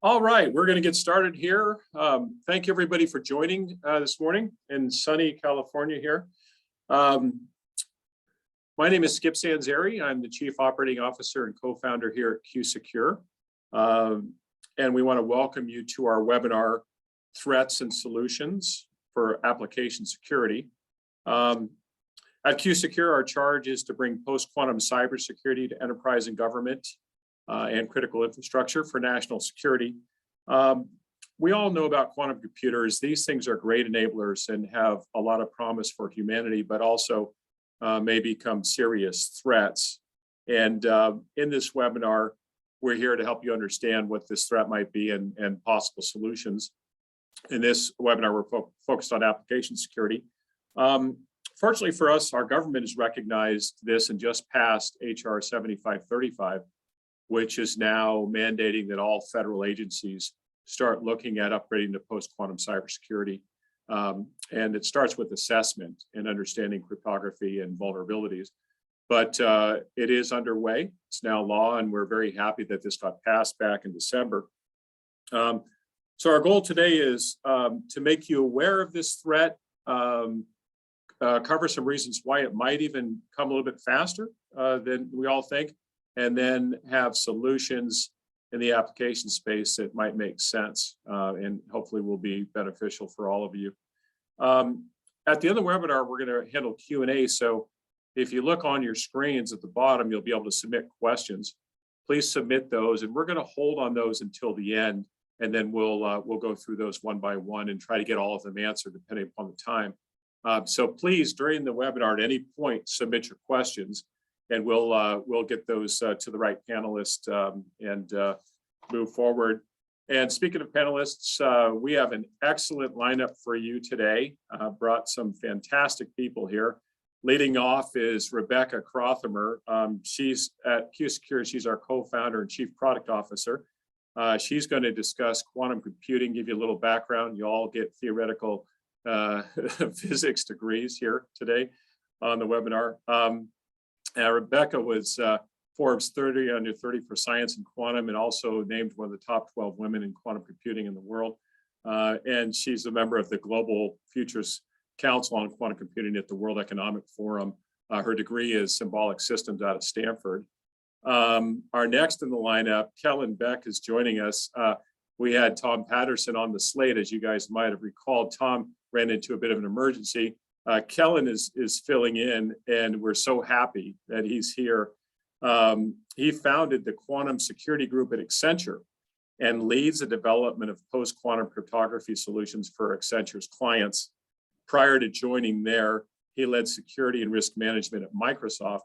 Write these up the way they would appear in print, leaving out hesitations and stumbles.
All right, we're going to get started here. Thank you everybody for joining this morning in sunny California here. My name is Skip Sanzeri. I'm the Chief Operating Officer and co-founder here at QSecure. And we want to welcome you to our webinar, Threats and Solutions for Application Security. At QSecure, our charge is to bring post-quantum cybersecurity to enterprise and government and critical infrastructure for national security. We all know about quantum computers. These things are great enablers and have a lot of promise for humanity, but also may become serious threats. And in this webinar, we're here to help you understand what this threat might be and possible solutions. In this webinar, we're focused on application security. Fortunately for us, our government has recognized this and just passed HR 7535, which is now mandating that all federal agencies start looking at upgrading to post-quantum cybersecurity. And it starts with assessment and understanding cryptography and vulnerabilities. But it is underway. It's now law, and we're very happy that this got passed back in December. So our goal today is to make you aware of this threat, cover some reasons why it might even come a little bit faster than we all think, and then have solutions in the application space that might make sense and hopefully will be beneficial for all of you. At the end of the webinar, we're going to handle Q&A. So if you look on your screens at the bottom, you'll be able to submit questions. Please submit those, and we're going to hold on those until the end, and then we'll go through those one by one and try to get all of them answered depending upon the time. So please, during the webinar, at any point, submit your questions, and we'll get those to the right panelist and move forward. And speaking of panelists, we have an excellent lineup for you today. Brought some fantastic people here. Leading off is Rebecca Crothamer. She's at QSecure. She's our co-founder and chief product officer. She's going to discuss quantum computing, give you a little background. You all get theoretical physics degrees here today on the webinar. Rebecca was Forbes 30 under 30 for science and quantum, and also named one of the top 12 women in quantum computing in the world. And she's a member of the Global Futures Council on Quantum Computing at the World Economic Forum. Her degree is symbolic systems out of Stanford. Our next in the lineup, Kellen Beck, is joining us. We had Tom Patterson on the slate, as you guys might have recalled. Tom ran into a bit of an emergency. Kellen is filling in, and we're so happy that he's here. He founded the Quantum Security Group at Accenture and leads the development of post-quantum cryptography solutions for Accenture's clients. Prior to joining there, he led security and risk management at Microsoft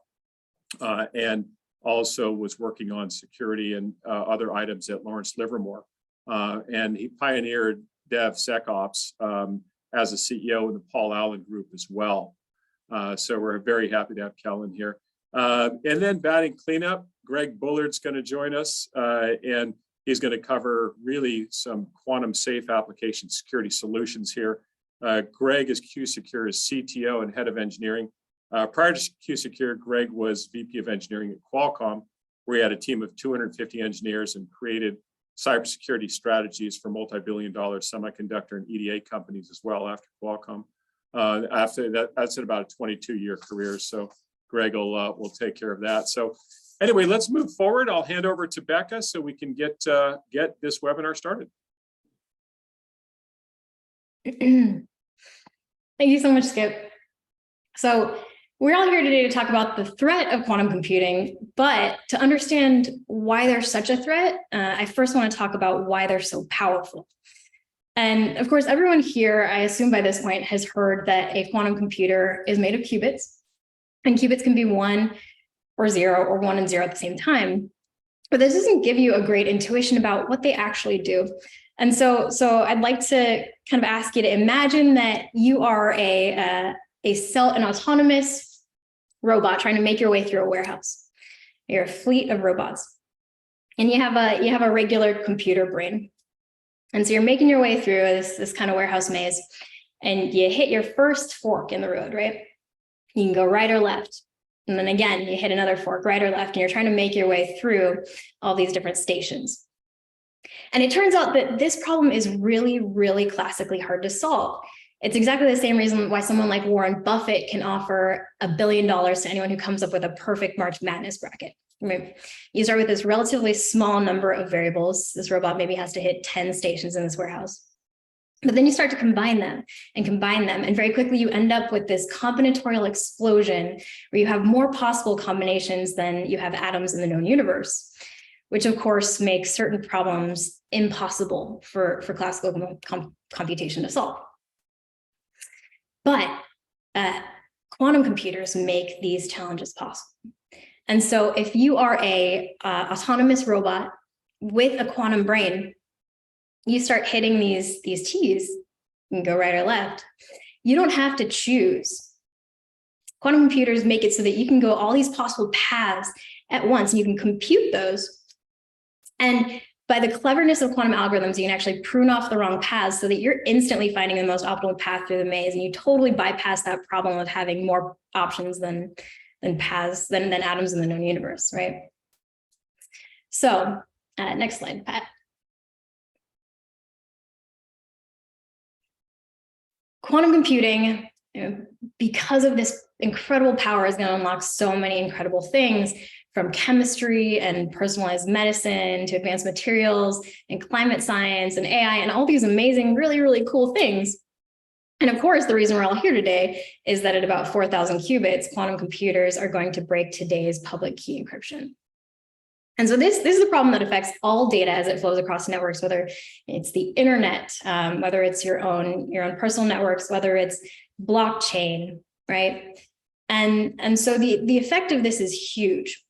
and also was working on security and other items at Lawrence Livermore. And he pioneered DevSecOps as a CEO in the Paul Allen Group as well. So we're very happy to have Kellen here. And then batting cleanup, Greg Bullard's going to join us, and he's going to cover really some quantum safe application security solutions here. Greg is QSecure's CTO and head of engineering. Prior to QSecure, Greg was VP of engineering at Qualcomm, where he had a team of 250 engineers and created cybersecurity strategies for multi-billion-dollar semiconductor and EDA companies as well after Qualcomm. After that, that's in about a 22-year career. So Greg will take care of that. So anyway, let's move forward. I'll hand over to Becca so we can get this webinar started. Thank you so much, Skip. So we're all here today to talk about the threat of quantum computing, but to understand why there's such a threat, I first want to talk about why they're so powerful. And of course, everyone here, I assume by this point, has heard that a quantum computer is made of qubits, and qubits can be 1 or 0 or 1 and 0 at the same time. But this doesn't give you a great intuition about what they actually do. And so I'd like to kind of ask you to imagine that you are an autonomous robot trying to make your way through a warehouse. You're a fleet of robots, and you have a regular computer brain. And so you're making your way through this kind of warehouse maze, and you hit your first fork in the road, right? You can go right or left. And then again, you hit another fork, right or left, and you're trying to make your way through all these different stations. And it turns out that this problem is really, really classically hard to solve. It's exactly the same reason why someone like Warren Buffett can offer $1 billion to anyone who comes up with a perfect March Madness bracket. Right? You start with this relatively small number of variables. This robot maybe has to hit 10 stations in this warehouse. But then you start to combine them. And very quickly you end up with this combinatorial explosion where you have more possible combinations than you have atoms in the known universe, which of course makes certain problems impossible for classical computation to solve. But quantum computers make these challenges possible. And so if you are a autonomous robot with a quantum brain, you start hitting these T's, you can go right or left. You don't have to choose. Quantum computers make it so that you can go all these possible paths at once, and you can compute those. And by the cleverness of quantum algorithms, you can actually prune off the wrong paths so that you're instantly finding the most optimal path through the maze, and you totally bypass that problem of having more options than atoms in the known universe, right? So next slide, Pat. Quantum computing, because of this incredible power, is going to unlock so many incredible things, from chemistry and personalized medicine to advanced materials and climate science and AI and all these amazing, really, really cool things. And of course, the reason we're all here today is that at about 4,000 qubits, quantum computers are going to break today's public key encryption. And so this is a problem that affects all data as it flows across networks, whether it's the internet, whether it's your own personal networks, whether it's blockchain, right? And so the effect of this is huge.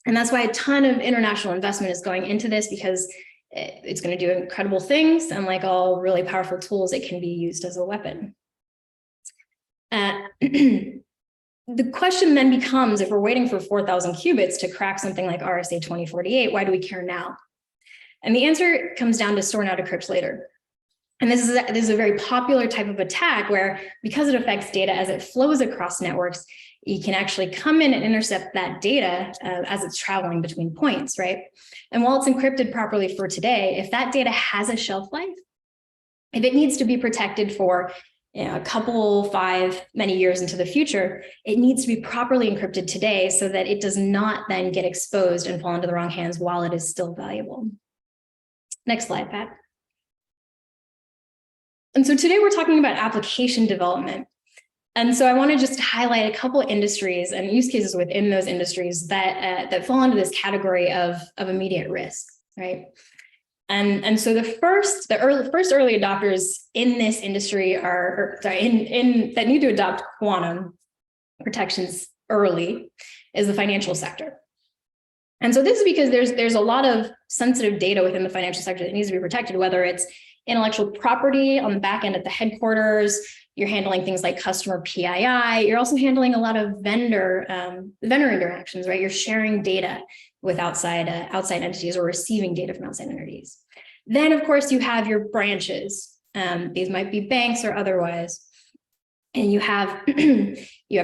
And that's why a ton of international investment is going into this, because it's going to do incredible things. And like all really powerful tools, it can be used as a weapon. The question then becomes, if we're waiting for 4,000 qubits to crack something like RSA 2048, why do we care now? And the answer comes down to store now, decrypt later. And this is a very popular type of attack where, because it affects data as it flows across networks, you can actually come in and intercept that data as it's traveling between points, right? And while it's encrypted properly for today, if that data has a shelf life, if it needs to be protected for a couple, many years into the future, it needs to be properly encrypted today so that it does not then get exposed and fall into the wrong hands while it is still valuable. Next slide, Pat. And so today we're talking about application development. And so I want to just highlight a couple of industries and use cases within those industries that fall into this category of immediate risk, right? And so the first early adopters in this industry that need to adopt quantum protections early is the financial sector. And so this is because there's a lot of sensitive data within the financial sector that needs to be protected, whether it's intellectual property on the back end at the headquarters. You're handling things like customer PII. You're also handling a lot of vendor interactions, right? You're sharing data with outside entities or receiving data from outside entities. Then, of course, you have your branches. These might be banks or otherwise. And you have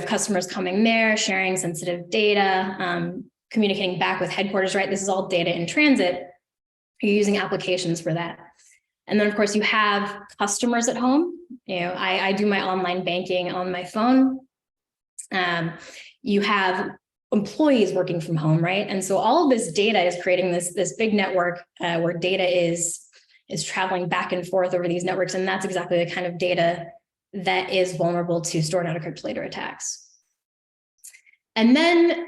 customers coming there, sharing sensitive data, communicating back with headquarters, right? This is all data in transit. You're using applications for that. And then, of course, you have customers at home. I do my online banking on my phone. You have employees working from home, right? And so all of this data is creating this big network where data is traveling back and forth over these networks. And that's exactly the kind of data that is vulnerable to store now, decrypt later attacks. And then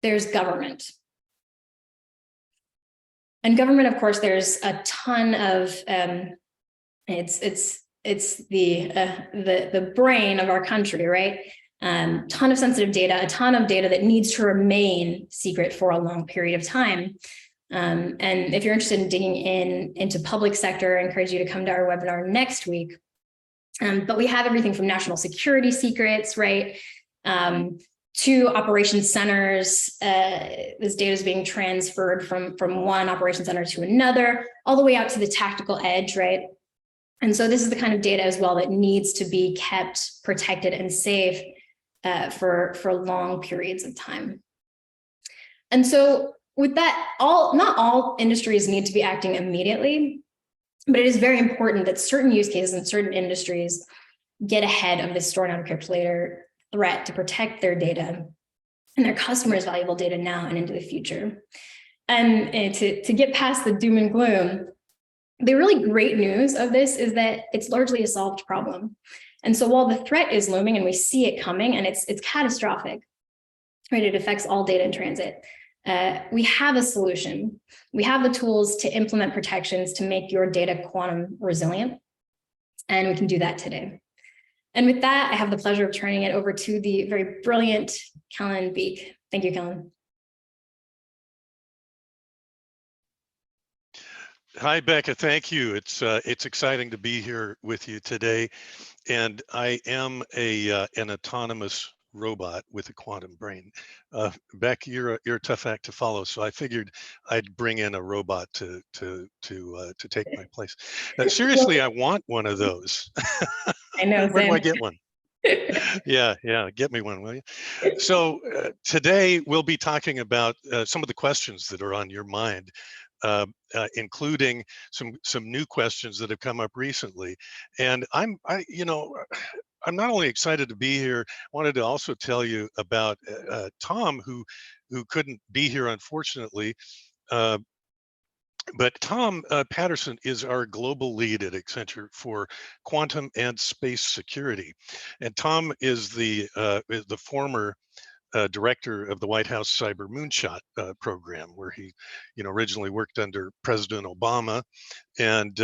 there's government. And government, of course, there's a ton of it's the brain of our country, right? Ton of sensitive data, a ton of data that needs to remain secret for a long period of time. And if you're interested in digging into public sector, I encourage you to come to our webinar next week. But we have everything from national security secrets, right? To operations centers. This data is being transferred from one operation center to another, all the way out to the tactical edge, right? And so this is the kind of data as well that needs to be kept protected and safe for long periods of time. And so with that, not all industries need to be acting immediately, but it is very important that certain use cases in certain industries get ahead of this store now decrypt later threat to protect their data and their customers' valuable data now and into the future. And to get past the doom and gloom, the really great news of this is that it's largely a solved problem. And so while the threat is looming and we see it coming and it's catastrophic, right? It affects all data in transit. We have a solution. We have the tools to implement protections to make your data quantum resilient. And we can do that today. And with that, I have the pleasure of turning it over to the very brilliant Kellen Beek. Thank you, Kellen. Hi, Becca. Thank you. It's exciting to be here with you today, and I am an autonomous robot with a quantum brain. Becca, you're a tough act to follow, so I figured I'd bring in a robot to take my place. Seriously, I want one of those. I know. Where do I get one? Yeah, get me one, will you? So today we'll be talking about some of the questions that are on your mind, including some new questions that have come up recently. And I'm not only excited to be here, wanted to also tell you about Tom, who couldn't be here, unfortunately. But Tom Patterson is our global lead at Accenture for quantum and space security. And Tom is the former director of the White House Cyber Moonshot program, where he, originally worked under President Obama, and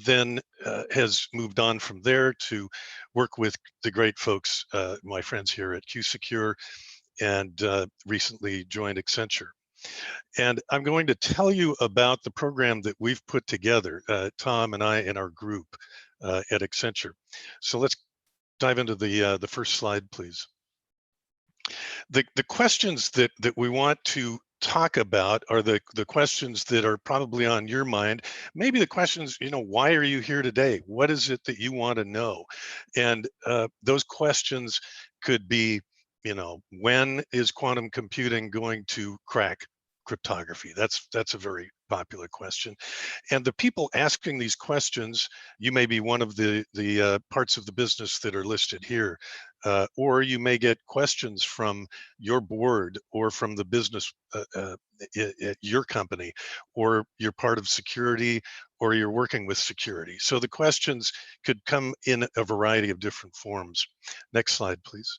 then has moved on from there to work with the great folks, my friends here at QSecure, and recently joined Accenture. And I'm going to tell you about the program that we've put together, Tom and I and our group at Accenture. So let's dive into the first slide, please. The questions that we want to talk about are the questions that are probably on your mind. Maybe the questions, why are you here today? What is it that you want to know? And those questions could be, when is quantum computing going to crack cryptography? That's a very popular question. And the people asking these questions, you may be one of the parts of the business that are listed here, or you may get questions from your board or from the business at your company, or you're part of security, or you're working with security. So the questions could come in a variety of different forms. Next slide, please.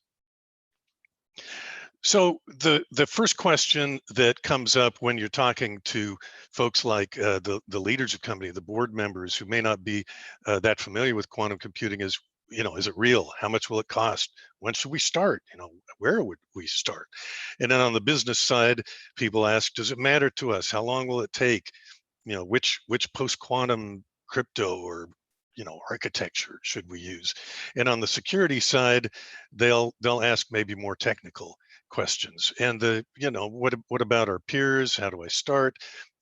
So the first question that comes up when you're talking to folks like the leaders of company, the board members who may not be that familiar with quantum computing is, is it real? How much will it cost? When should we start? Where would we start? And then on the business side, people ask, does it matter to us? How long will it take? Which post-quantum crypto or architecture should we use? And on the security side, they'll ask maybe more technical questions. And what about our peers? How do I start?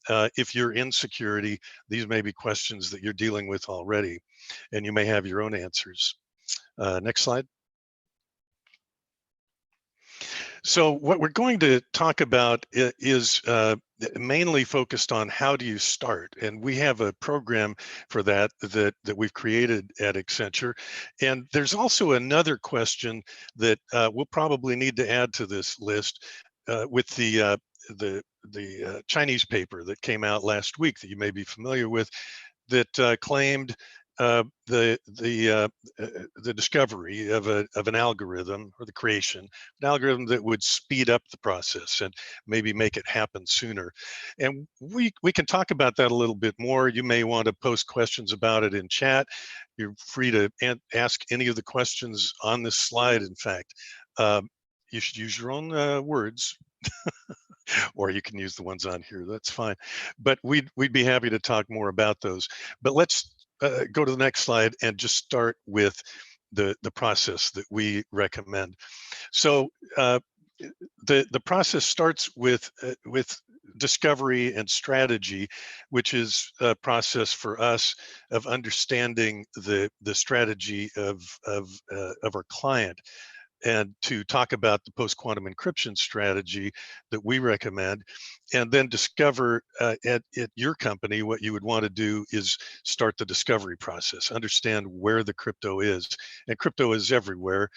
If you're in security, these may be questions that you're dealing with already, and you may have your own answers. Next slide. So what we're going to talk about is mainly focused on how do you start, and we have a program for that we've created at Accenture. And there's also another question that we'll probably need to add to this list with the Chinese paper that came out last week that you may be familiar with, that claimed the discovery of an algorithm, or the creation of an algorithm that would speed up the process and maybe make it happen sooner. And we can talk about that a little bit more. You may want to post questions about it in chat. You're free to ask any of the questions on this slide. In fact, you should use your own words. Or you can use the ones on here, that's fine. But we'd be happy to talk more about those. But let's go to the next slide and just start with the process that we recommend. So the process starts with discovery and strategy, which is a process for us of understanding the strategy of our client. and to talk about the post-quantum encryption strategy that we recommend, and then discover at your company what you would want to do is start the discovery process, understand where the crypto is. And crypto is everywhere.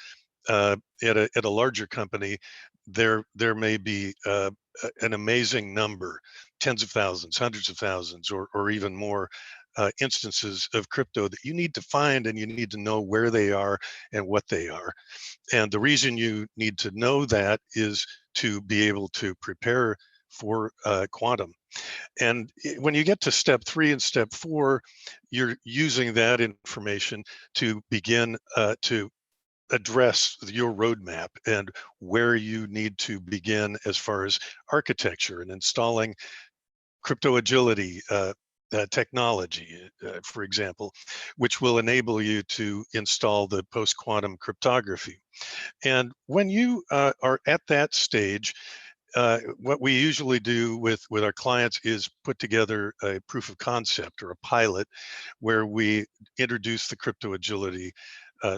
At a larger company, there may be an amazing number, tens of thousands, hundreds of thousands, or even more instances of crypto that you need to find, and you need to know where they are and what they are. And the reason you need to know that is to be able to prepare for quantum. And when you get to step 3 and step 4, you're using that information to begin to address your roadmap and where you need to begin as far as architecture and installing crypto agility technology, for example, which will enable you to install the post-quantum cryptography. And when you are at that stage, what we usually do with our clients is put together a proof of concept or a pilot where we introduce the crypto agility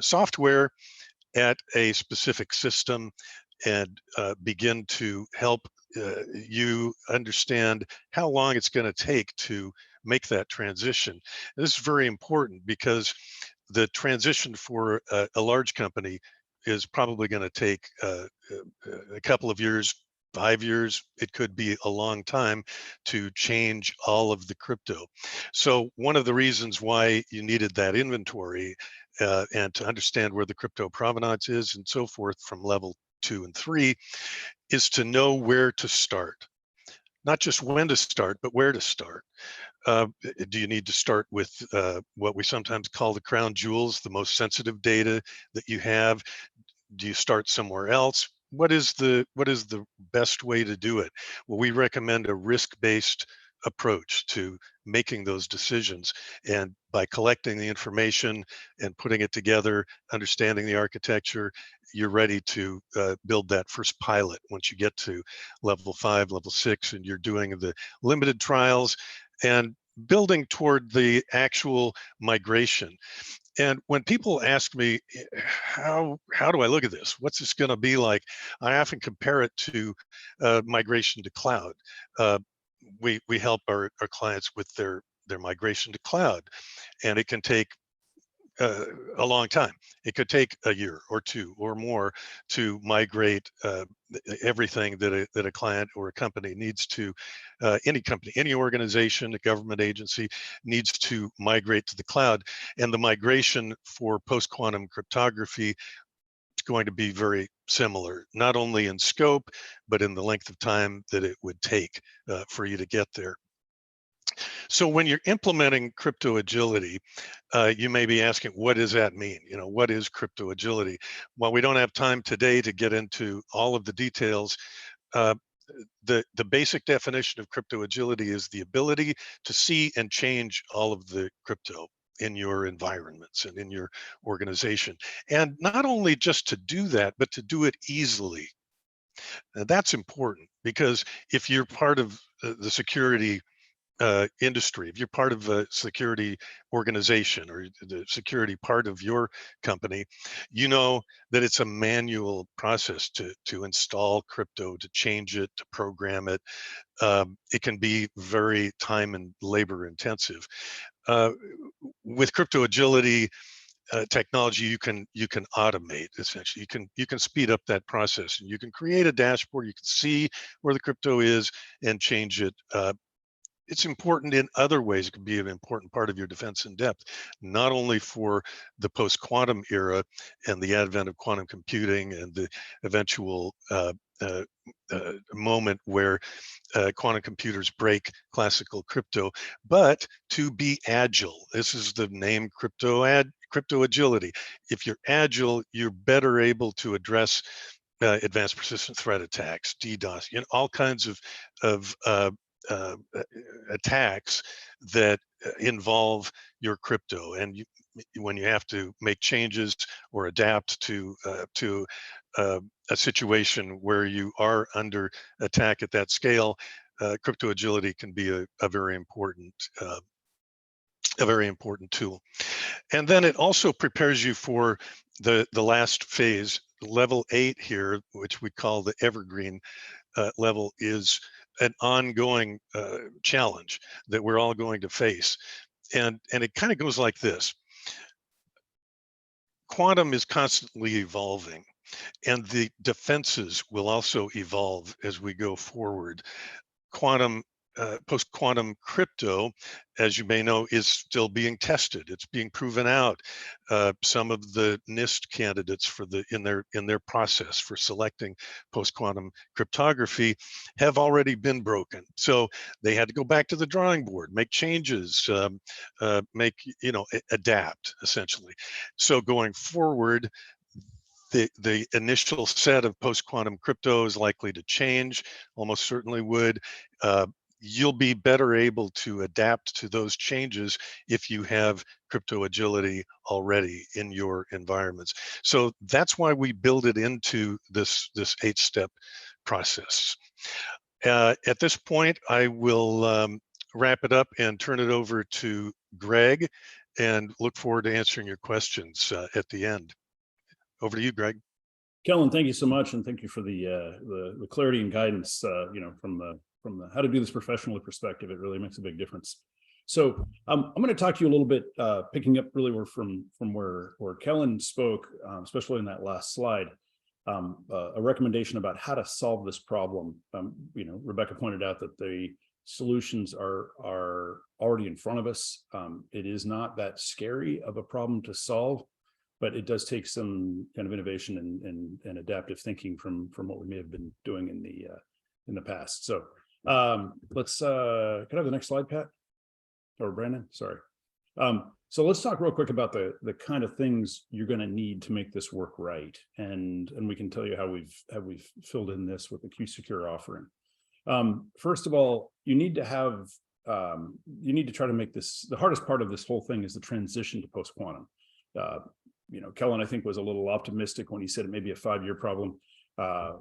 software at a specific system and begin to help you understand how long it's going to take to make that transition. And this is very important because the transition for a large company is probably going to take a couple of years, 5 years. It could be a long time to change all of the crypto. So one of the reasons why you needed that inventory and to understand where the crypto provenance is and so forth from level 2 and 3 is to know where to start. Not just when to start, but where to start. Do you need to start with what we sometimes call the crown jewels, the most sensitive data that you have? Do you start somewhere else? What is the best way to do it? Well, we recommend a risk-based approach to making those decisions. And by collecting the information and putting it together, understanding the architecture, you're ready to build that first pilot once you get to level 5, level 6, and you're doing the limited trials and building toward the actual migration. And when people ask me, how do I look at this? What's this going to be like? I often compare it to migration to cloud. Uh, we help our clients with their migration to cloud, and it can take a long time. It could take a year or 2 or more to migrate everything that a client or a company needs to, any company, any organization, a government agency needs to migrate to the cloud. And the migration for post-quantum cryptography is going to be very similar, not only in scope, but in the length of time that it would take for you to get there. So when you're implementing crypto agility, you may be asking, what does that mean? You know, what is crypto agility? Well, we don't have time today to get into all of the details. Uh, the basic definition of crypto agility is the ability to see and change all of the crypto in your environments and in your organization. And not only just to do that, but to do it easily. Now, that's important because if you're part of the security industry, if you're part of a security organization or the security part of your company, you know that it's a manual process to install crypto, to change it, to program it. It can be very time and labor intensive. Uh, with crypto agility technology, you can automate. Essentially, you can speed up that process, and you can create a dashboard. You can see where the crypto is and change it. It's important in other ways. It can be an important part of your defense in depth, not only for the post-quantum era and the advent of quantum computing and the eventual moment where quantum computers break classical crypto, but to be agile. This is the name crypto agility. If you're agile, you're better able to address advanced persistent threat attacks, DDoS, you know, all kinds of uh, attacks that involve your crypto. And when you have to make changes or adapt to a situation where you are under attack at that scale, crypto agility can be a very important tool. And then it also prepares you for the last phase level 8 here, which we call the evergreen level, is an ongoing challenge that we're all going to face. And it kind of goes like this. Quantum is constantly evolving, and the defenses will also evolve as we go forward. Quantum post-quantum crypto, as you may know, is still being tested. It's being proven out. Some of the NIST candidates for in their process for selecting post-quantum cryptography have already been broken. So they had to go back to the drawing board, make changes, adapt essentially. So going forward, the initial set of post-quantum crypto is likely to change, almost certainly would. You'll be better able to adapt to those changes if you have crypto agility already in your environments. So that's why we build it into this 8-step process. At this point, I will wrap it up and turn it over to Greg, and look forward to answering your questions at the end. Over to you, Greg. Kellen, thank you so much, and thank you for the clarity and guidance. From the how to do this professionally perspective, it really makes a big difference. So I'm going to talk to you a little bit, picking up really from where Kellen spoke, especially in that last slide. A recommendation about how to solve this problem. Rebecca pointed out that the solutions are already in front of us. It is not that scary of a problem to solve, but it does take some kind of innovation and adaptive thinking from what we may have been doing in the past. So let's can I have the next slide, Pat or Brandon? Sorry. So let's talk real quick about the kind of things you're going to need to make this work right, and we can tell you how we've filled in this with the Q-Secure offering. First of all, you need to try to make this, the hardest part of this whole thing is the transition to post-quantum. Kellen, I think, was a little optimistic when he said it may be a 5-year problem.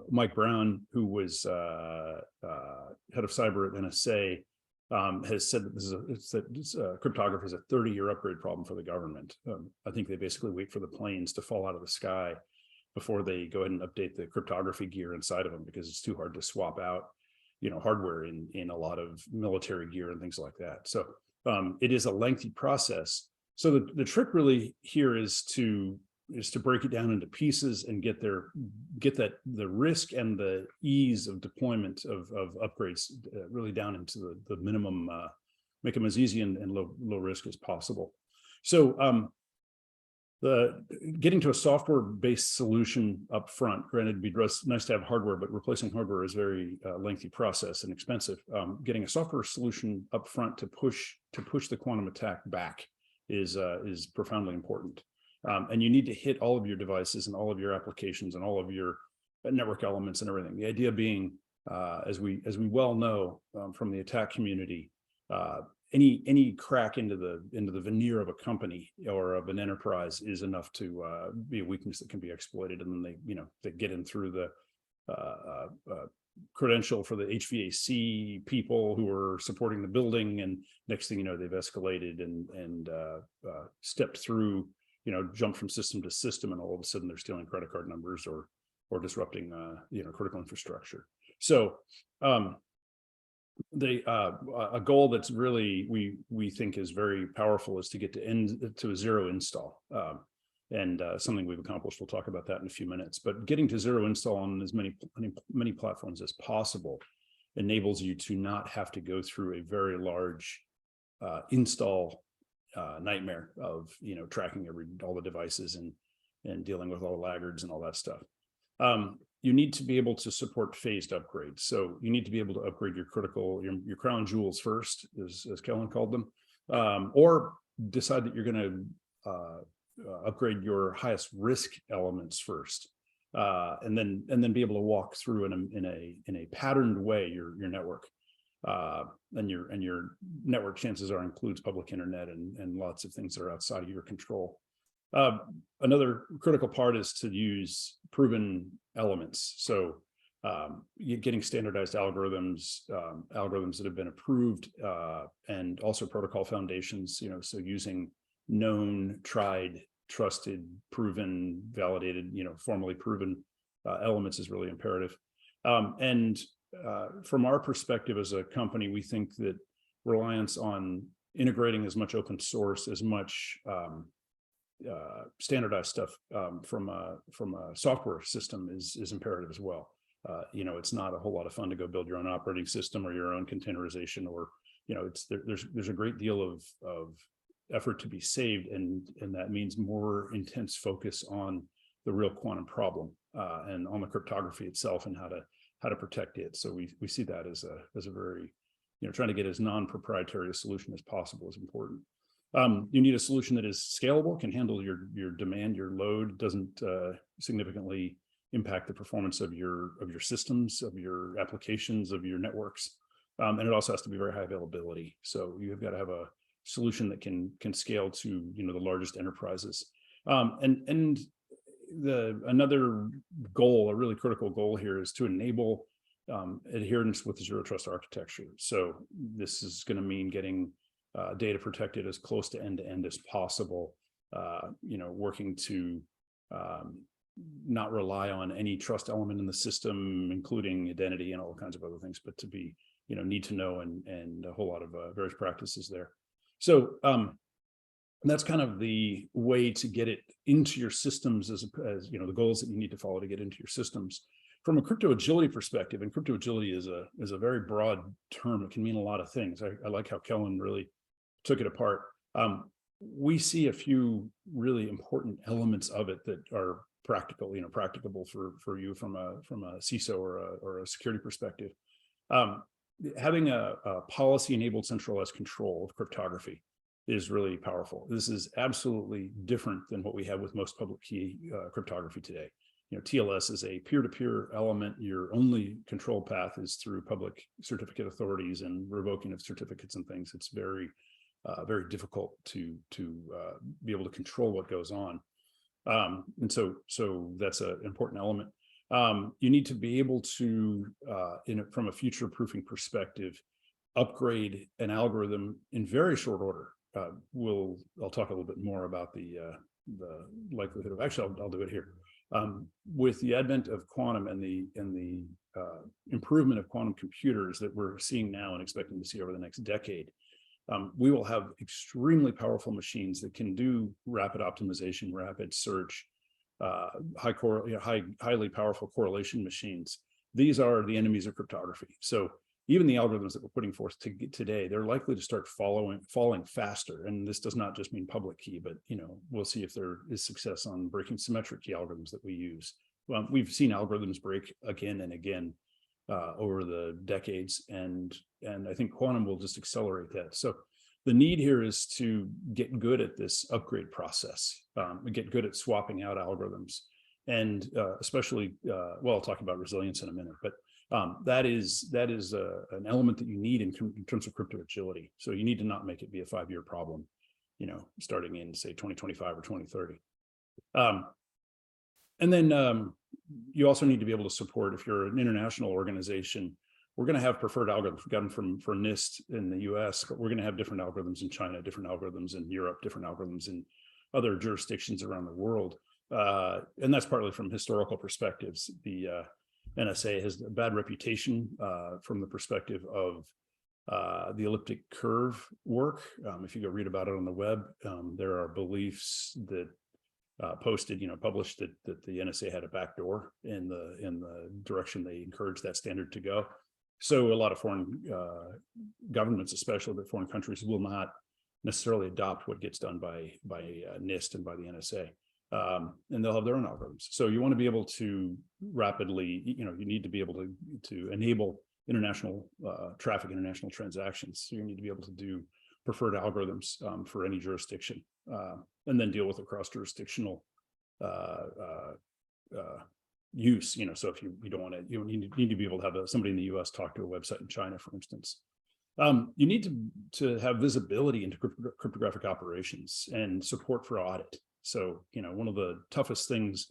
Mike Brown, who was head of cyber at NSA, has said that cryptography is a 30-year upgrade problem for the government. I think they basically wait for the planes to fall out of the sky before they go ahead and update the cryptography gear inside of them, because it's too hard to swap out, hardware in a lot of military gear and things like that. So it is a lengthy process. So the trick really here is to break it down into pieces and get the risk and the ease of deployment of upgrades really down into the minimum, make them as easy and low risk as possible. So getting to a software-based solution up front, granted, it'd be nice to have hardware, but replacing hardware is a very lengthy process and expensive. Getting a software solution up front to push the quantum attack back is profoundly important. And you need to hit all of your devices and all of your applications and all of your network elements and everything. The idea being, as we well know from the attack community, any crack into the veneer of a company or of an enterprise is enough to be a weakness that can be exploited, and then they get in through the credential for the HVAC people who are supporting the building, and next thing you know, they've escalated and stepped through, jumped from system to system, and all of a sudden they're stealing credit card numbers or disrupting critical infrastructure. So a goal that's really we think is very powerful is to get to a zero install, and something we've accomplished. We'll talk about that in a few minutes. But getting to zero install on as many platforms as possible enables you to not have to go through a very large install nightmare of tracking all the devices and dealing with all the laggards and all that stuff. You need to be able to support phased upgrades. So you need to be able to upgrade your your crown jewels first, as Kellen called them, or decide that you're going to upgrade your highest risk elements first, and then be able to walk through in a patterned way your network. And your network, chances are, includes public internet and lots of things that are outside of your control. Another critical part is to use proven elements. So getting standardized algorithms that have been approved, and also protocol foundations, so using known, tried trusted, proven, validated, formally proven elements is really imperative. And from our perspective as a company, we think that reliance on integrating as much open source, as much standardized stuff from a software system is imperative as well. It's not a whole lot of fun to go build your own operating system or your own containerization, or there's a great deal of effort to be saved, and that means more intense focus on the real quantum problem and on the cryptography itself and how to protect it. So we see that as a very, trying to get as non-proprietary a solution as possible is important. You need a solution that is scalable, can handle your demand, your load, doesn't significantly impact the performance of your systems, of your applications, of your networks. And it also has to be very high availability. So you've got to have a solution that can scale to the largest enterprises. And another goal, a really critical goal here, is to enable adherence with the zero trust architecture. So this is going to mean getting data protected as close to end as possible. Working to not rely on any trust element in the system, including identity and all kinds of other things, but to be, need to know and a whole lot of various practices there. So that's kind of the way to get it into your systems as the goals that you need to follow to get into your systems. From a crypto agility perspective, and crypto agility is a very broad term. It can mean a lot of things. I like how Kellen really took it apart. We see a few really important elements of it that are practicable for you from a CISO or a security perspective. Having a policy-enabled centralized control of cryptography is really powerful. This is absolutely different than what we have with most public key cryptography today. TLS is a peer-to-peer element. Your only control path is through public certificate authorities and revoking of certificates and things. It's very difficult to be able to control what goes on. And so that's an important element. You need to be able to, from a future proofing perspective, upgrade an algorithm in very short order. I'll talk a little bit more about the likelihood of, actually, I'll do it here. With the advent of quantum and the improvement of quantum computers that we're seeing now and expecting to see over the next decade, we will have extremely powerful machines that can do rapid optimization, rapid search, highly powerful correlation machines. These are the enemies of cryptography. So even the algorithms that we're putting forth today, they're likely to start falling faster. And this does not just mean public key, but we'll see if there is success on breaking symmetric key algorithms that we use. Well, we've seen algorithms break again and again over the decades, and I think quantum will just accelerate that. So the need here is to get good at this upgrade process, get good at swapping out algorithms, and especially, I'll talk about resilience in a minute, but that is an element that you need in terms of crypto agility. So you need to not make it be a 5-year problem, starting in, say, 2025 or 2030. And then you also need to be able to support, if you're an international organization, we're going to have preferred algorithms. We got them from NIST in the US, but we're going to have different algorithms in China, different algorithms in Europe, different algorithms in other jurisdictions around the world. And that's partly from historical perspectives. The NSA has a bad reputation from the perspective of the elliptic curve work. If you go read about it on the web, there are beliefs that published that the NSA had a backdoor in the direction they encouraged that standard to go. So a lot of foreign governments, especially the foreign countries, will not necessarily adopt what gets done by NIST and by the NSA. And they'll have their own algorithms. So you want to be able to rapidly, you need to be able to enable international traffic, international transactions. So you need to be able to do preferred algorithms for any jurisdiction, and then deal with the cross-jurisdictional use. So if you don't want to, you need to be able to have somebody in the US talk to a website in China, for instance. You need to have visibility into cryptographic operations and support for audit. So, one of the toughest things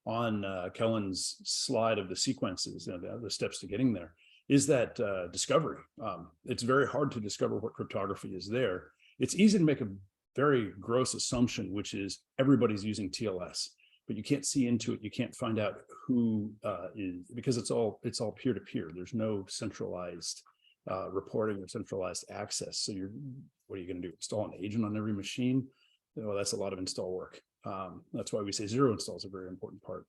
on Kellen's slide of the sequences, the steps to getting there, is that discovery. It's very hard to discover what cryptography is there. It's easy to make a very gross assumption, which is everybody's using TLS, but you can't see into it. You can't find out who is, because it's all peer-to-peer. There's no centralized reporting or centralized access. So what are you going to do? Install an agent on every machine? Well, that's a lot of install work. That's why we say zero install is a very important part.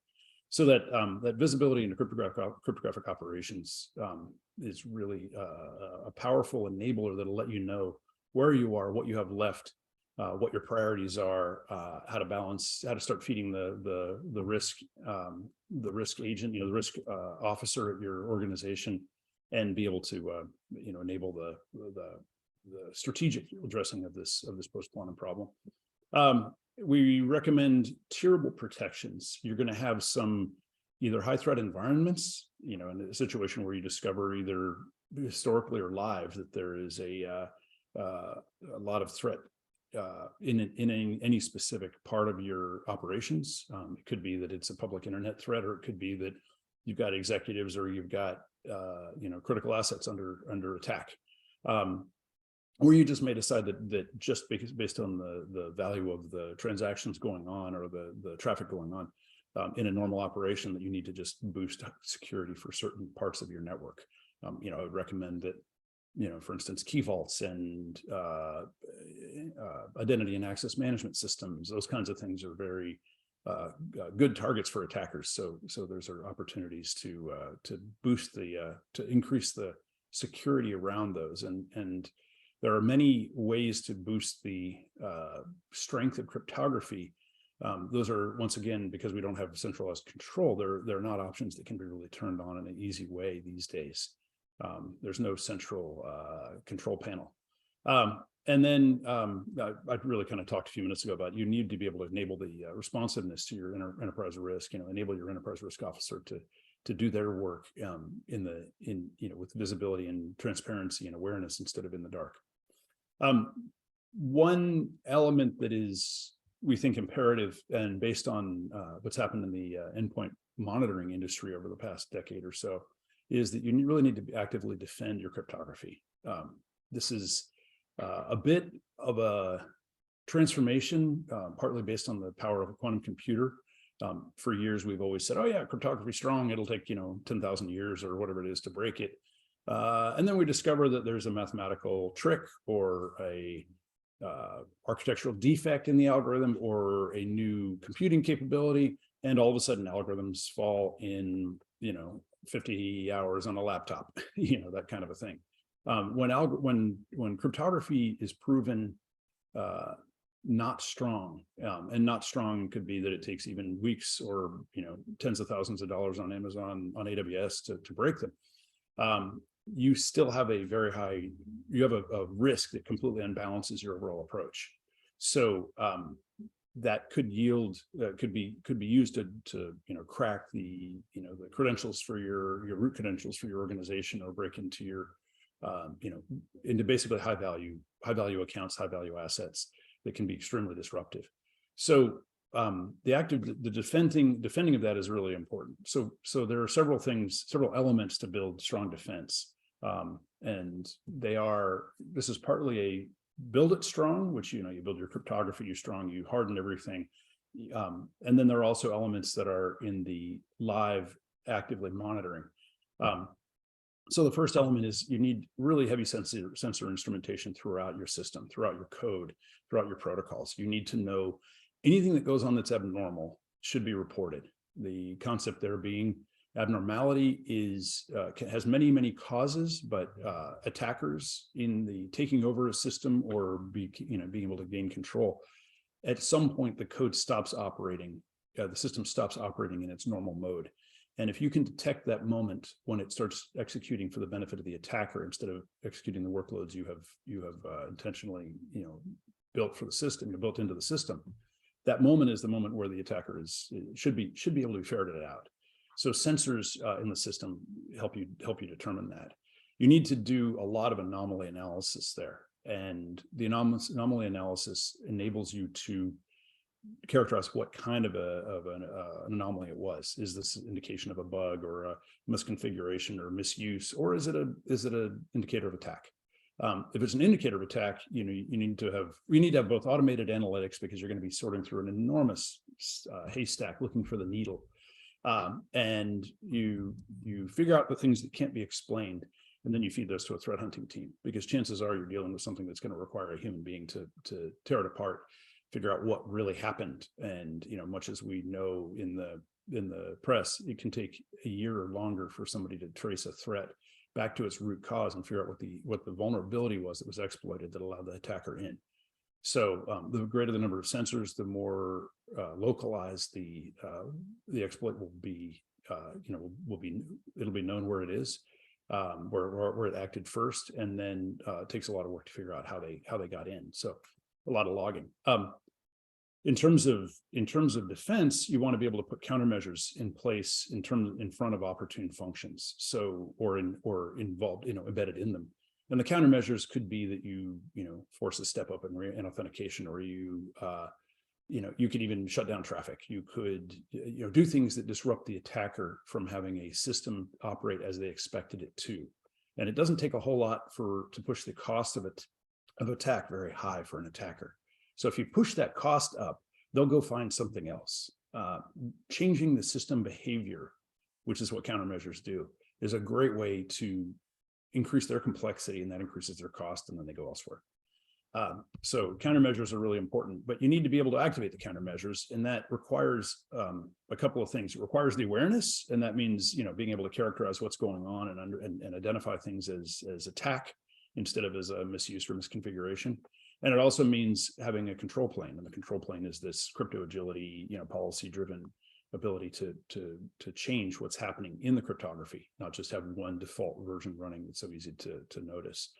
So that that visibility into cryptographic operations is really a powerful enabler that'll let you know where you are, what you have left, what your priorities are, how to balance, how to start feeding the risk agent, the risk officer at your organization, and be able to enable the strategic addressing of this post-quantum problem. We recommend tierable protections. You're going to have some either high threat environments, in a situation where you discover either historically or live that there is a lot of threat in any specific part of your operations. It could be that it's a public internet threat, or it could be that you've got executives or you've got critical assets under attack. Or you just may decide that just based on the value of the transactions going on or the traffic going on in a normal operation, that you need to just boost security for certain parts of your network. I would recommend that, for instance, key vaults and identity and access management systems, those kinds of things are very good targets for attackers. So those are opportunities to boost to increase the security around those. And there are many ways to boost the strength of cryptography. Those are, once again, because we don't have centralized control, they're not options that can be really turned on in an easy way these days. There's no central control panel. And then I really kind of talked a few minutes ago about you need to be able to enable the responsiveness to your enterprise risk, enable your enterprise risk officer to do their work with visibility and transparency and awareness instead of in the dark. One element that is, we think, imperative, and based on what's happened in the endpoint monitoring industry over the past decade or so, is that you really need to actively defend your cryptography. This is a bit of a transformation, partly based on the power of a quantum computer. For years, we've always said, oh yeah, cryptography strong, it'll take 10,000 years or whatever it is to break it. And then we discover that there's a mathematical trick or a architectural defect in the algorithm or a new computing capability, and all of a sudden algorithms fall in 50 hours on a laptop, that kind of a thing. When cryptography is proven not strong, and not strong could be that it takes even weeks or tens of thousands of dollars on Amazon, on AWS to break them, you still have a very high, you have a risk that completely unbalances your overall approach. So that could yield, could be used to crack the the credentials for your root credentials for your organization, or break into your into basically high value accounts, high value assets that can be extremely disruptive. So the defending of that is really important. So there are several elements to build strong defense, and this is partly a build it strong, which you build your cryptography, you strong, you harden everything, and then there are also elements that are in the live actively monitoring. So the first element is you need really heavy sensor instrumentation throughout your system, throughout your code, throughout your protocols. You need to know anything that goes on that's abnormal should be reported. The concept there being abnormality has many causes, but attackers in the taking over a system or being able to gain control, at some point the code stops operating, the system stops operating in its normal mode. And if you can detect that moment when it starts executing for the benefit of the attacker instead of executing the workloads you have intentionally built for the system, built into the system, that moment is the moment where the attacker should be able to be ferreted out. So sensors in the system help you determine that. You need to do a lot of anomaly analysis there, and the anomaly analysis enables you to characterize what kind of an anomaly it was. Is this an indication of a bug or a misconfiguration or misuse, or is it an indicator of attack? If it's an indicator of attack, you need to have both automated analytics, because you're going to be sorting through an enormous haystack looking for the needle. And you figure out the things that can't be explained, and then you feed those to a threat hunting team, because chances are you're dealing with something that's going to require a human being to tear it apart, figure out what really happened. And much as we know in the press, it can take a year or longer for somebody to trace a threat back to its root cause and figure out what the vulnerability was that was exploited that allowed the attacker in. So the greater the number of sensors, the more localized the exploit will be. It'll be known where it is, where it acted first, and then it takes a lot of work to figure out how they got in. So a lot of logging. In terms of defense, you want to be able to put countermeasures in place in front of opportune functions. So or involved, embedded in them. And the countermeasures could be that you force a step up in authentication, or you could even shut down traffic. You could do things that disrupt the attacker from having a system operate as they expected it to. And it doesn't take a whole lot to push the cost of attack very high for an attacker. So if you push that cost up, they'll go find something else. Changing the system behavior, which is what countermeasures do, is a great way to increase their complexity, and that increases their cost, and then they go elsewhere. So countermeasures are really important, but you need to be able to activate the countermeasures, and that requires a couple of things. It requires the awareness, and that means being able to characterize what's going on and identify things as attack instead of as a misuse or misconfiguration. And it also means having a control plane, and the control plane is this crypto agility, policy-driven ability to change what's happening in the cryptography, not just have one default version running that's so easy to notice.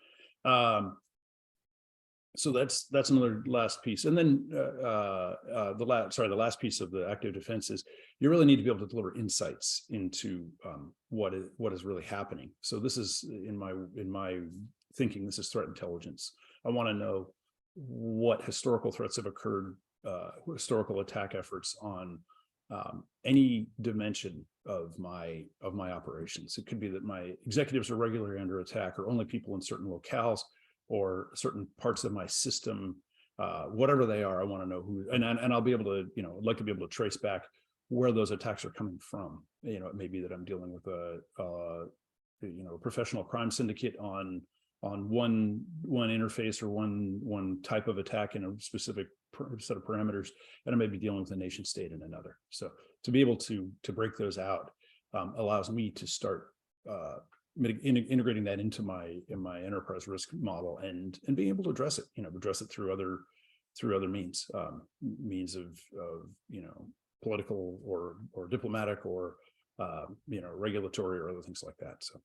So that's another last piece. And then the last piece of the active defense is you really need to be able to deliver insights into what is really happening. So this is in my thinking, this is threat intelligence. I want to know what historical threats have occurred, historical attack efforts on any dimension of my operations. It could be that my executives are regularly under attack, or only people in certain locales, or certain parts of my system, whatever they are. I want to know who, and I'll be able to, I'd like to be able to trace back where those attacks are coming from. It may be that I'm dealing with a professional crime syndicate on one interface or one type of attack in a specific set of parameters, and I may be dealing with a nation state in another. So to be able to break those out allows me to start integrating that into my enterprise risk model, and being able to address it through other means of political or diplomatic or regulatory or other things like that. So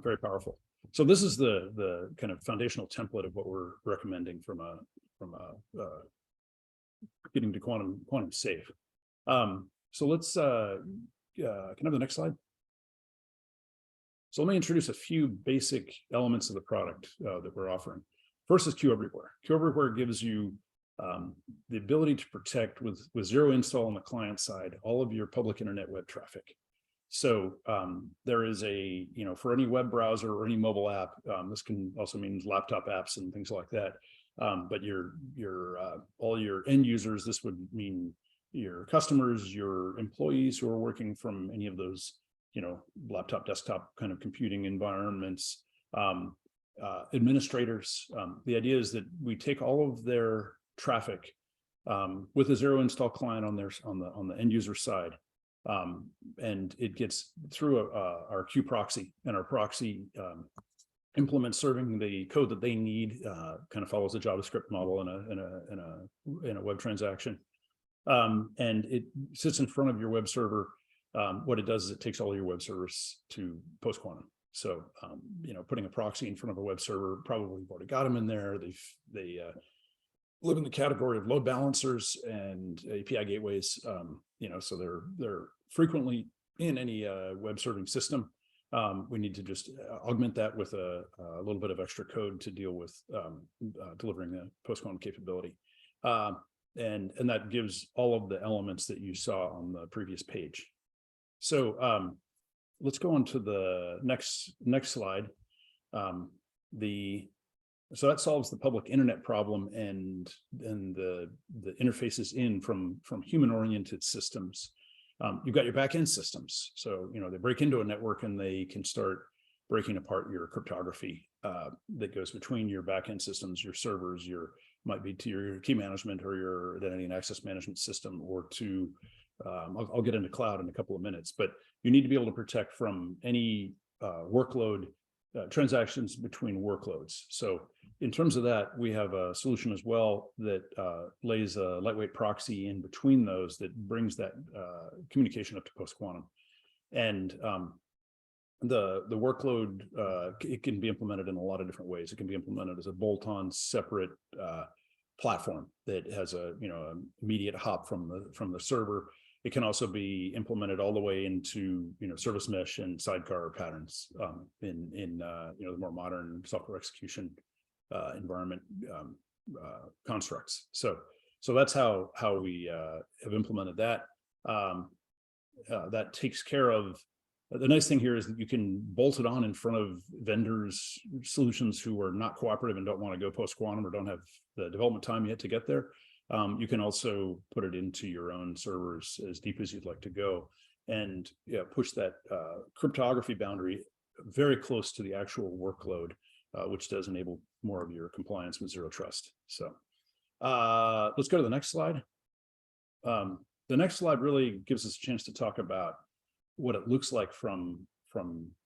very powerful. So this is the kind of foundational template of what we're recommending from a getting to quantum safe. So let's can I have the next slide? So let me introduce a few basic elements of the product that we're offering. First is Q Everywhere. Q Everywhere gives you the ability to protect with zero install on the client side all of your public internet web traffic. So there is for any web browser or any mobile app, this can also mean laptop apps and things like that. But all your end users, this would mean your customers, your employees who are working from any of those, laptop, desktop kind of computing environments, administrators. The idea is that we take all of their traffic with a zero install client on the end user side. And it gets through our Q proxy, and our proxy implements serving the code that they need, kind of follows the JavaScript model in a web transaction. And it sits in front of your web server. What it does is it takes all your web servers to post-quantum. So, putting a proxy in front of a web server, probably you've already got them in there. They live in the category of load balancers and API gateways. So they're frequently in any web serving system. We need to just augment that with a little bit of extra code to deal with delivering the post-quantum capability. And that gives all of the elements that you saw on the previous page. So let's go on to the next slide. So that solves the public internet problem and the interfaces in from human-oriented systems. You've got your back-end systems. So, they break into a network and they can start breaking apart your cryptography that goes between your back-end systems, your servers, might be to your key management or your identity and access management system, or to, I'll get into cloud in a couple of minutes, but you need to be able to protect from any workload transactions between workloads. So in terms of that, we have a solution as well that lays a lightweight proxy in between those that brings that communication up to post-quantum. And the workload, it can be implemented in a lot of different ways. It can be implemented as a bolt-on separate platform that has a immediate hop from the server. It can also be implemented all the way into service mesh and sidecar patterns in the more modern software execution environment constructs. So that's how we have implemented that. That takes care of. The nice thing here is that you can bolt it on in front of vendors, solutions who are not cooperative and don't want to go post-quantum or don't have the development time yet to get there. You can also put it into your own servers as deep as you'd like to go, and push that cryptography boundary very close to the actual workload, which does enable more of your compliance with zero trust. So let's go to the next slide. The next slide really gives us a chance to talk about what it looks like from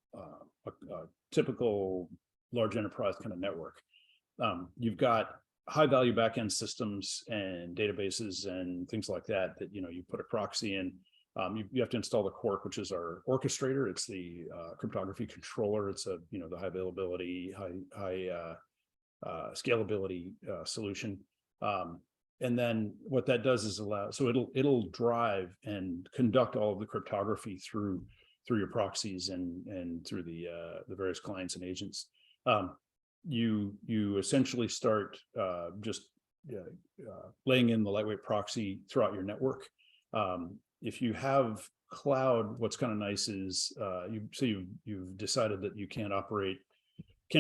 a typical large enterprise kind of network. You've got high value backend systems and databases and things like that you put a proxy in. You have to install the Quark, which is our orchestrator. It's the cryptography controller. It's the high availability, high scalability solution. And then what that does is it'll drive and conduct all of the cryptography through your proxies and through the various clients and agents. You essentially start just laying in the lightweight proxy throughout your network. If you have cloud, what's kind of nice is you've decided that you can't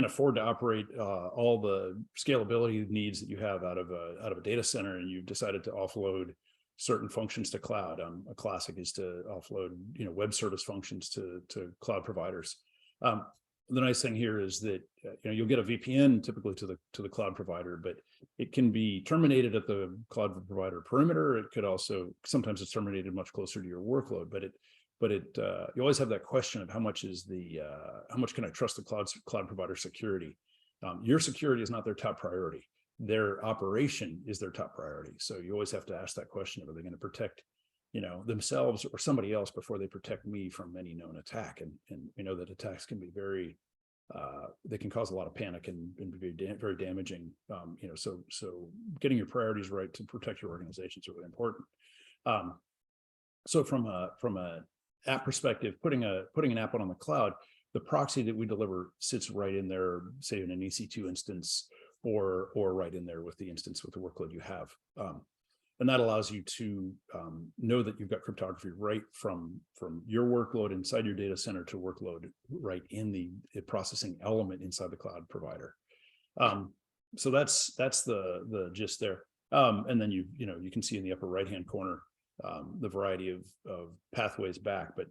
afford to operate all the scalability needs that you have out of a data center, and you've decided to offload certain functions to cloud. A classic is to offload web service functions to cloud providers. The nice thing here is that you'll get a VPN typically to the cloud provider, but it can be terminated at the cloud provider perimeter. It could also sometimes it's terminated much closer to your workload, but you always have that question of how much can I trust the cloud provider security? Your security is not their top priority. Their operation is their top priority. So you always have to ask that question of, are they going to protect themselves or somebody else before they protect me from any known attack? And we know that attacks can be they can cause a lot of panic and be very damaging. So getting your priorities right to protect your organization is really important. So from a app perspective, putting an app on the cloud, the proxy that we deliver sits right in there, say in an EC2 instance, or right in there with the instance with the workload you have. And that allows you to know that you've got cryptography right from your workload inside your data center to workload right in the processing element inside the cloud provider. So that's the gist there. And then you can see in the upper right hand corner the variety of pathways back. But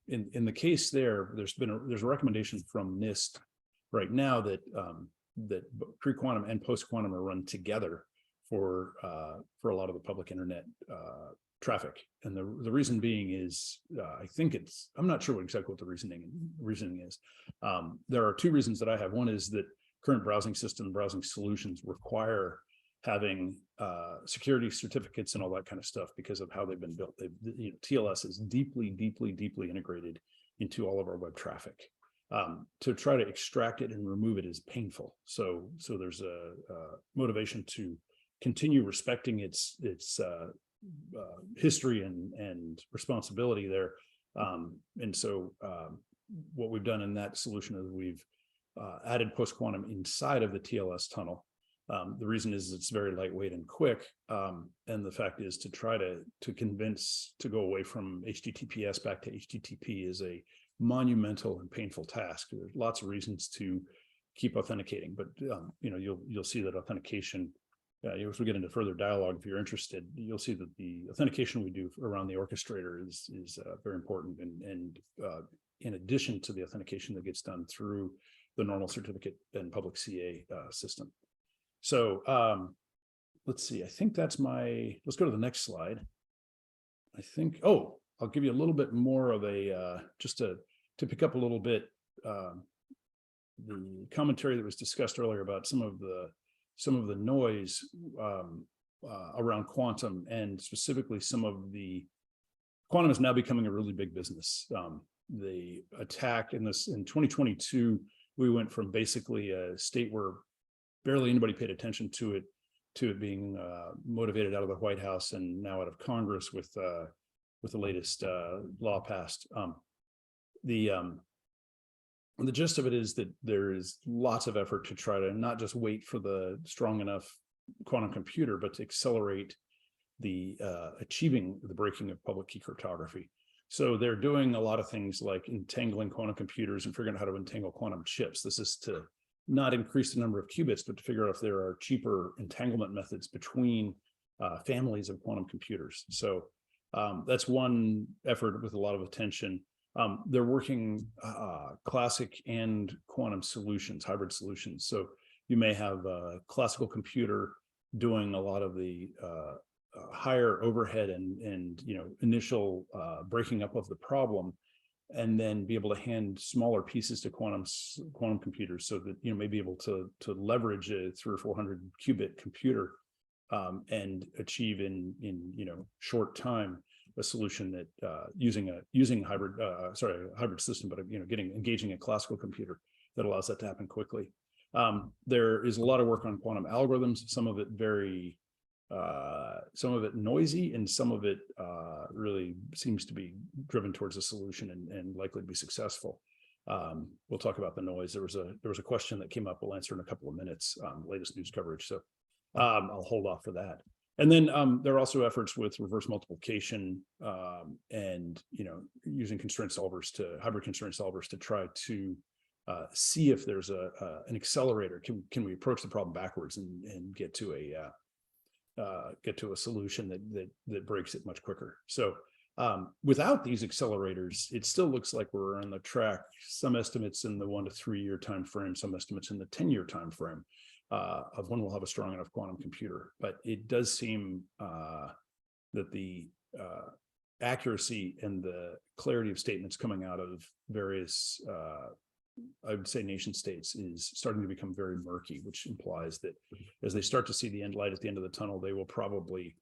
in the case there's a recommendation from NIST right now that pre-quantum and post-quantum are run together for a lot of the public internet traffic. And the reason being is, I'm not sure exactly what the reasoning is. There are two reasons that I have. One is that current browsing solutions require having security certificates and all that kind of stuff because of how they've been built. TLS is deeply integrated into all of our web traffic. To try to extract it and remove it is painful. So there's a motivation to continue respecting its history and responsibility there. And so what we've done in that solution is we've added post-quantum inside of the TLS tunnel. The reason is it's very lightweight and quick. And the fact is to try to convince to go away from HTTPS back to HTTP is a monumental and painful task. There's lots of reasons to keep authenticating. But you'll see that authentication. As we get into further dialogue, if you're interested, you'll see that the authentication we do around the orchestrator is very important. And in addition to the authentication that gets done through the normal certificate and public CA system. So let's see. I think that's let's go to the next slide. I think. Oh, I'll give you a little bit more of a just to pick up a little bit the commentary that was discussed earlier about some of the noise around quantum, and specifically some of the quantum is now becoming a really big business. The attack in 2022, we went from basically a state where barely anybody paid attention to it being motivated out of the White House and now out of Congress with the latest law passed. The gist of it is that there is lots of effort to try to not just wait for the strong enough quantum computer, but to accelerate the achieving the breaking of public key cryptography. So they're doing a lot of things like entangling quantum computers and figuring out how to entangle quantum chips. This is to not increase the number of qubits, but to figure out if there are cheaper entanglement methods between families of quantum computers. So that's one effort with a lot of attention. They're working classic and quantum solutions, hybrid solutions. So you may have a classical computer doing a lot of the higher overhead and initial breaking up of the problem, and then be able to hand smaller pieces to quantum computers, so that may be able to leverage a 300 or 400 qubit computer and achieve in short time a solution that using hybrid system, but engaging a classical computer that allows that to happen quickly. There is a lot of work on quantum algorithms, some of it noisy, and some of it really seems to be driven towards a solution and likely to be successful. We'll talk about the noise. There was a question that came up. We'll answer in a couple of minutes. Latest news coverage. So I'll hold off for that. And then there are also efforts with reverse multiplication and using hybrid constraint solvers to try to see if there's an accelerator. Can we approach the problem backwards and get to a solution that breaks it much quicker? So without these accelerators, it still looks like we're on the track. Some estimates in the 1 to 3 year time frame, some estimates in the 10-year time frame of when we'll have a strong enough quantum computer. But it does seem that the accuracy and the clarity of statements coming out of various I would say nation states is starting to become very murky, which implies that as they start to see the end light at the end of the tunnel, they will probably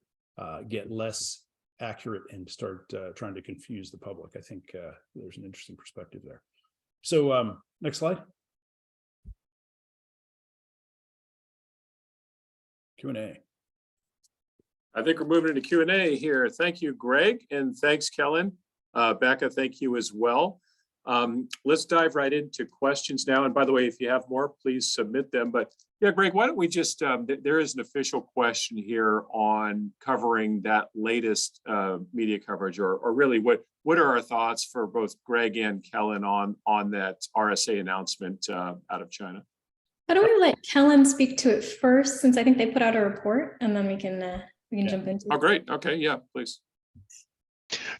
get less accurate and start trying to confuse the public. I think there's an interesting perspective there. So next slide. Q&A. I think we're moving into Q&A here. Thank you, Greg, and thanks, Kellen. Becca, thank you as well. Let's dive right into questions now. And by the way, if you have more, please submit them. But yeah, Greg, why don't we just, there is an official question here on covering that latest media coverage, or really what are our thoughts for both Greg and Kellen on that RSA announcement out of China? How do we let Kellen speak to it first, since I think they put out a report, and then we can jump into it. Oh, great. Okay, yeah, please.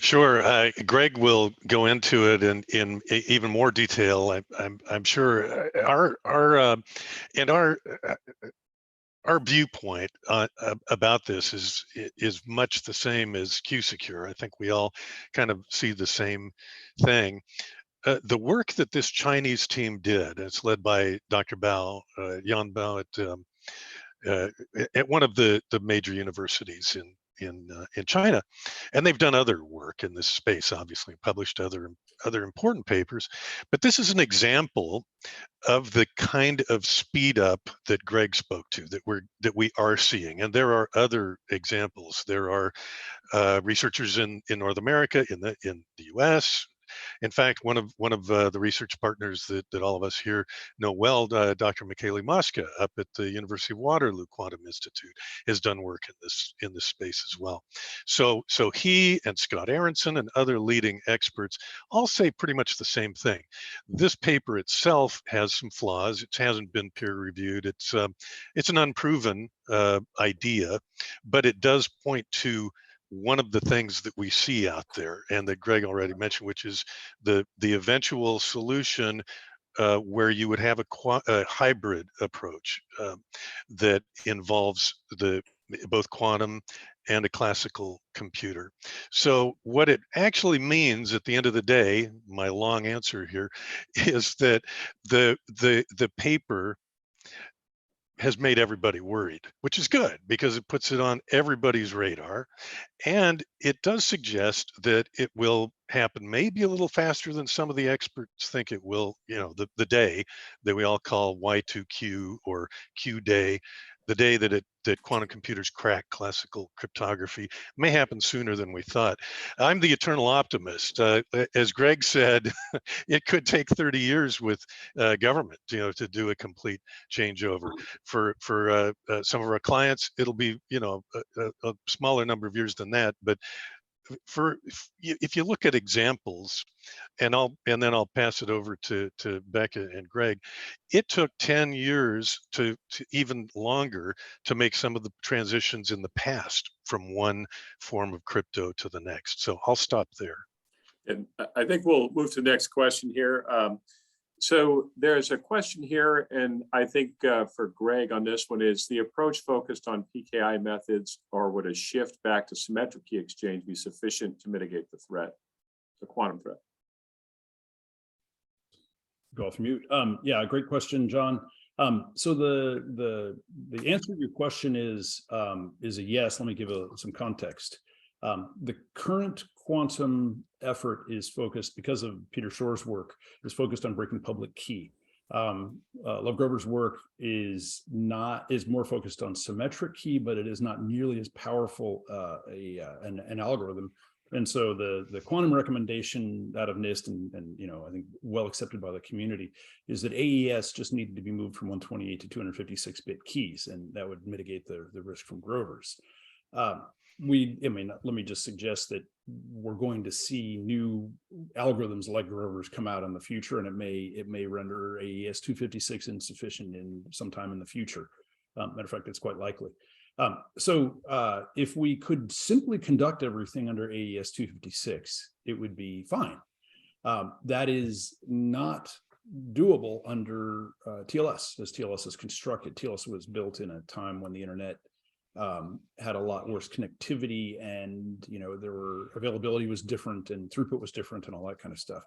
Sure. Greg will go into it in even more detail. I'm sure our viewpoint about this is much the same as Q-Secure. I think we all kind of see the same thing. The work that this Chinese team did, it's led by Dr. Bao, Yan Bao at one of the major universities in China, and they've done other work in this space, obviously published other important papers, but this is an example of the kind of speed up that Greg spoke to that we are seeing. And there are other examples. There are researchers in North America, in the US, In fact, one of the research partners that all of us here know well, Dr. Michele Mosca up at the University of Waterloo Quantum Institute, has done work in this space as well. So he and Scott Aronson and other leading experts all say pretty much the same thing. This paper itself has some flaws. It hasn't been peer reviewed. It's an unproven idea, but it does point to one of the things that we see out there, and that Greg already mentioned, which is the eventual solution where you would have a hybrid approach that involves both quantum and a classical computer. So what it actually means at the end of the day, my long answer here, is that the paper has made everybody worried, which is good because it puts it on everybody's radar. And it does suggest that it will happen maybe a little faster than some of the experts think it will, the day that we all call Y2Q or Q day, the day that quantum computers crack classical cryptography, may happen sooner than we thought. I'm the eternal optimist. As Greg said, it could take 30 years with government, to do a complete changeover. For some of our clients, it'll be, a smaller number of years than that. But if you look at examples, and then I'll pass it over to Becca and Greg, it took 10 years to even longer to make some of the transitions in the past from one form of crypto to the next. So I'll stop there. And I think we'll move to the next question here. So there's a question here, and I think for Greg on this one, is the approach focused on PKI methods, or would a shift back to symmetric key exchange be sufficient to mitigate the threat, the quantum threat? Go off mute. Yeah, great question, John. So the answer to your question is a yes. Let me give some context. The current quantum effort is focused, because of Peter Shor's work, is focused on breaking public key. Love Grover's work is more focused on symmetric key, but it is not nearly as powerful an algorithm. And so the quantum recommendation out of NIST and I think well accepted by the community is that AES just needed to be moved from 128 to 256-bit keys, and that would mitigate the risk from Grover's. Let me just suggest that we're going to see new algorithms like Grover's come out in the future, and it may render AES 256 insufficient in sometime in the future. Matter of fact, it's quite likely. So if we could simply conduct everything under AES 256, it would be fine. That is not doable under TLS, as TLS is constructed. TLS was built in a time when the internet had a lot worse connectivity, and availability was different, and throughput was different, and all that kind of stuff.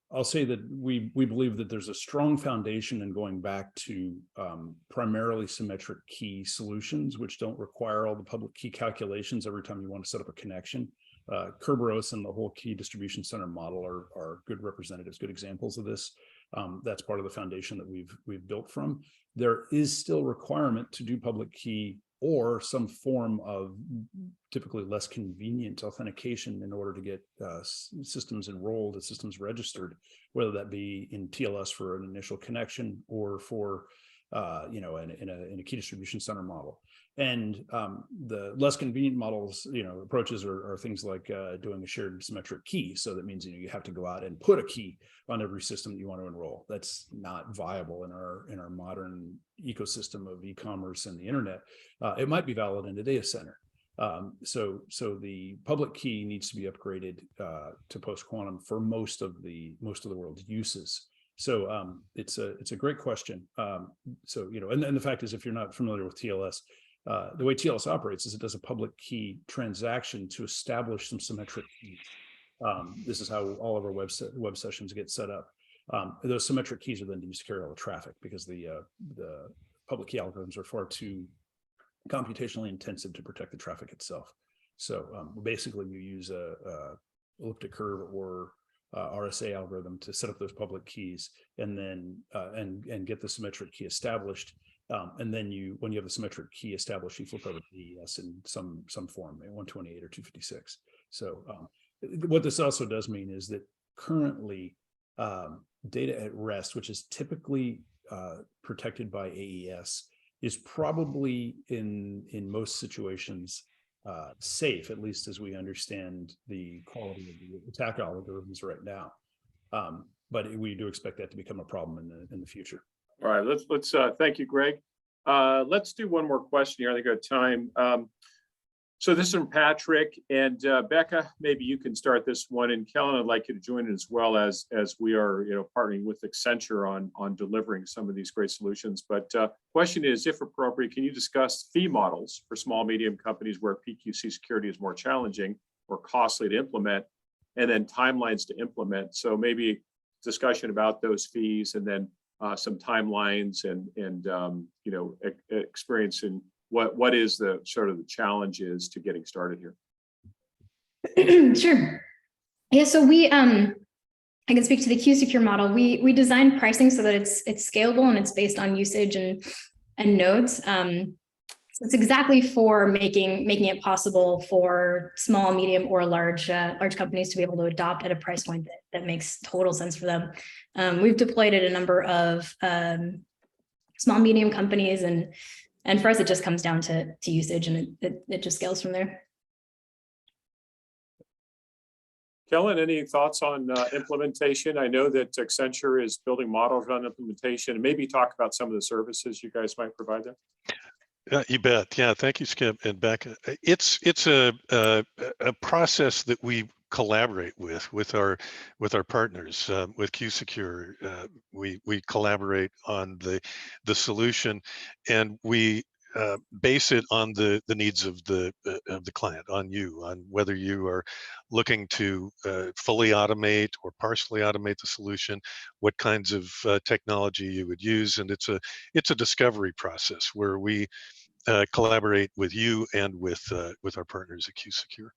I'll say that we believe that there's a strong foundation in going back to primarily symmetric key solutions, which don't require all the public key calculations every time you want to set up a connection. Kerberos and the whole key distribution center model are good representatives, good examples of this. That's part of the foundation that we've built from. There is still requirement to do public key or some form of typically less convenient authentication in order to get systems enrolled and systems registered, whether that be in TLS for an initial connection or for in a key distribution center model. And the less convenient models, approaches are things like doing a shared symmetric key. So that means you have to go out and put a key on every system that you want to enroll. That's not viable in our modern ecosystem of e-commerce and the internet. It might be valid in a data center. So the public key needs to be upgraded to post-quantum for most of the world's uses. So it's a great question. And the fact is, if you're not familiar with TLS, the way TLS operates is it does a public key transaction to establish some symmetric keys. This is how all of our web sessions get set up. Those symmetric keys are then used to carry all the traffic, because the public key algorithms are far too computationally intensive to protect the traffic itself. So basically, you use a elliptic curve or RSA algorithm to set up those public keys, and then and get the symmetric key established. And then when you have the symmetric key established, you flip over to AES in some form, 128 or 256. So what this also does mean is that currently data at rest, which is typically protected by AES, is probably in most situations safe, at least as we understand the quality of the attack algorithms right now. But we do expect that to become a problem in the future. All right, let's thank you, Greg. Let's do one more question here. I think I got time. So this is from Patrick and Becca. Maybe you can start this one, and Kellen, I'd like you to join in as well, as we are, partnering with Accenture on delivering some of these great solutions. But question is, if appropriate, can you discuss fee models for small medium companies where PQC security is more challenging or costly to implement, and then timelines to implement? So maybe discussion about those fees, and then some timelines and experience in what is the sort of the challenges to getting started here. Sure. Yeah, so we I can speak to the Q-Secure model. We designed pricing so that it's scalable and it's based on usage and nodes. So it's exactly for making it possible for small, medium, or large companies to be able to adopt at a price point that makes total sense for them. We've deployed at a number of small, medium companies, and for us, it just comes down to usage, and it just scales from there. Kellen, any thoughts on implementation? I know that Accenture is building models on implementation, and maybe talk about some of the services you guys might provide there. You bet. Yeah, thank you, Skip and Becca. It's a process that we collaborate with our partners. With Q-Secure, we collaborate on the solution, and we base it on the needs of the client, on whether you are looking to fully automate or partially automate the solution, what kinds of technology you would use, and it's a discovery process where we collaborate with you and with our partners at Q-Secure.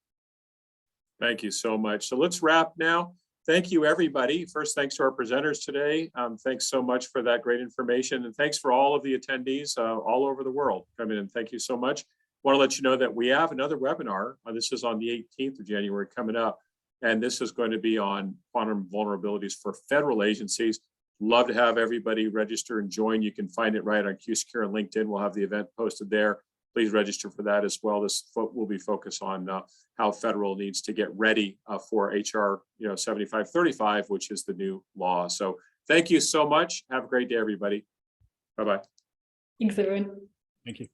Thank you so much. So let's wrap now. Thank you, everybody. First, thanks to our presenters today. Thanks so much for that great information. And thanks for all of the attendees all over the world coming in. Thank you so much. Want to let you know that we have another webinar. This is on the 18th of January coming up. And this is going to be on quantum vulnerabilities for federal agencies. Love to have everybody register and join. You can find it right on Q-Secure and LinkedIn. We'll have the event posted there. Please register for that as well. This will be focused on how federal needs to get ready for HR 7535, which is the new law. So thank you so much. Have a great day, everybody. Bye-bye. Thanks, everyone. Thank you.